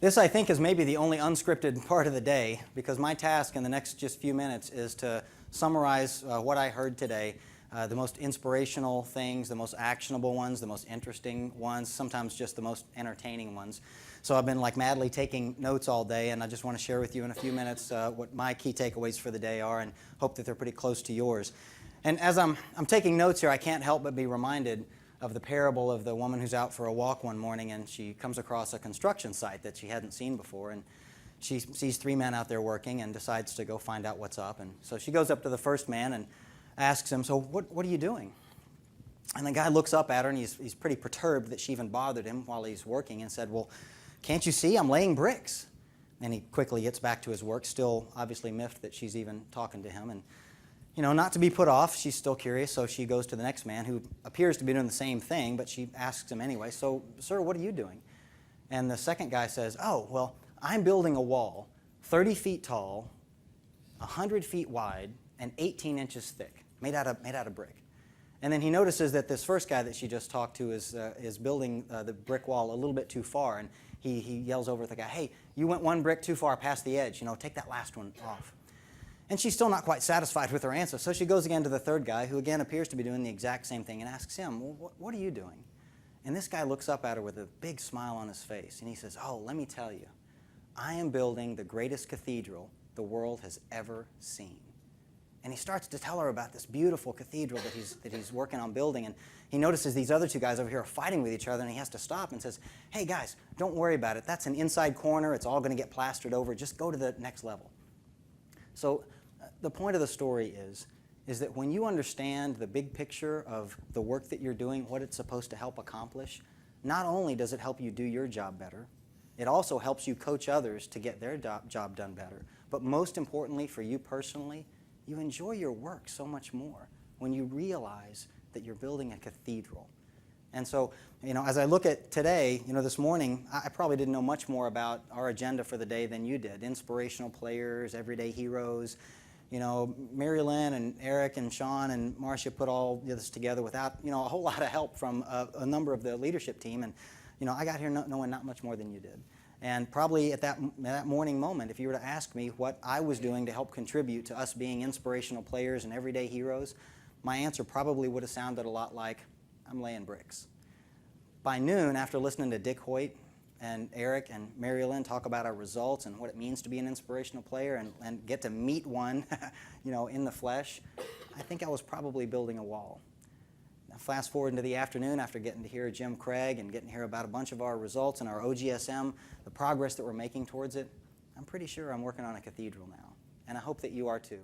This, I think, is maybe the only unscripted part of the day, because my task in the next just few minutes is to summarize what I heard today, the most inspirational things, the most actionable ones, the most interesting ones, sometimes just the most entertaining ones. So I've been like madly taking notes all day, and I just want to share with you in a few minutes what my key takeaways for the day are, and hope that they're pretty close to yours. And as I'm taking notes here, I can't help but be reminded of the parable of the woman who's out for a walk one morning, and she comes across a construction site that she hadn't seen before, and she sees three men out there working and decides to go find out what's up. And so she goes up to the first man and asks him, "So what are you doing?" And the guy looks up at her, and he's pretty perturbed that she even bothered him while he's working, and said, "Well, can't you see I'm laying bricks?" And he quickly gets back to his work, still obviously miffed that she's even talking to him. And not to be put off, she's still curious, so she goes to the next man who appears to be doing the same thing, but she asks him anyway, "So, sir, what are you doing?" And the second guy says, "Oh, well, I'm building a wall 30 feet tall, 100 feet wide, and 18 inches thick, made out of brick." And then he notices that this first guy that she just talked to is building the brick wall a little bit too far, and he yells over at the guy, "Hey, you went one brick too far past the edge, take that last one off." And she's still not quite satisfied with her answer, so she goes again to the third guy, who again appears to be doing the exact same thing, and asks him, "Well, what are you doing?" And this guy looks up at her with a big smile on his face, and he says, "Oh, let me tell you, I am building the greatest cathedral the world has ever seen." And he starts to tell her about this beautiful cathedral that he's working on building, and he notices these other two guys over here are fighting with each other, and he has to stop and says, "Hey guys, don't worry about it. That's an inside corner. It's all going to get plastered over. Just go to the next level." So the point of the story is that when you understand the big picture of the work that you're doing, what it's supposed to help accomplish, not only does it help you do your job better, it also helps you coach others to get their job done better. But most importantly for you personally, you enjoy your work so much more when you realize that you're building a cathedral. And so, as I look at today, this morning, I probably didn't know much more about our agenda for the day than you did. Inspirational players, everyday heroes. Mary Lynn and Eric and Sean and Marcia put all this together without, a whole lot of help from a number of the leadership team. And, I got here knowing not much more than you did. And probably at that morning moment, if you were to ask me what I was doing to help contribute to us being inspirational players and everyday heroes, my answer probably would have sounded a lot like, "I'm laying bricks." By noon, after listening to Dick Hoyt and Eric and Mary Lynn talk about our results and what it means to be an inspirational player and get to meet one, in the flesh, I think I was probably building a wall. Now, fast forward into the afternoon, after getting to hear Jim Craig and getting to hear about a bunch of our results and our OGSM, the progress that we're making towards it, I'm pretty sure I'm working on a cathedral now. And I hope that you are too.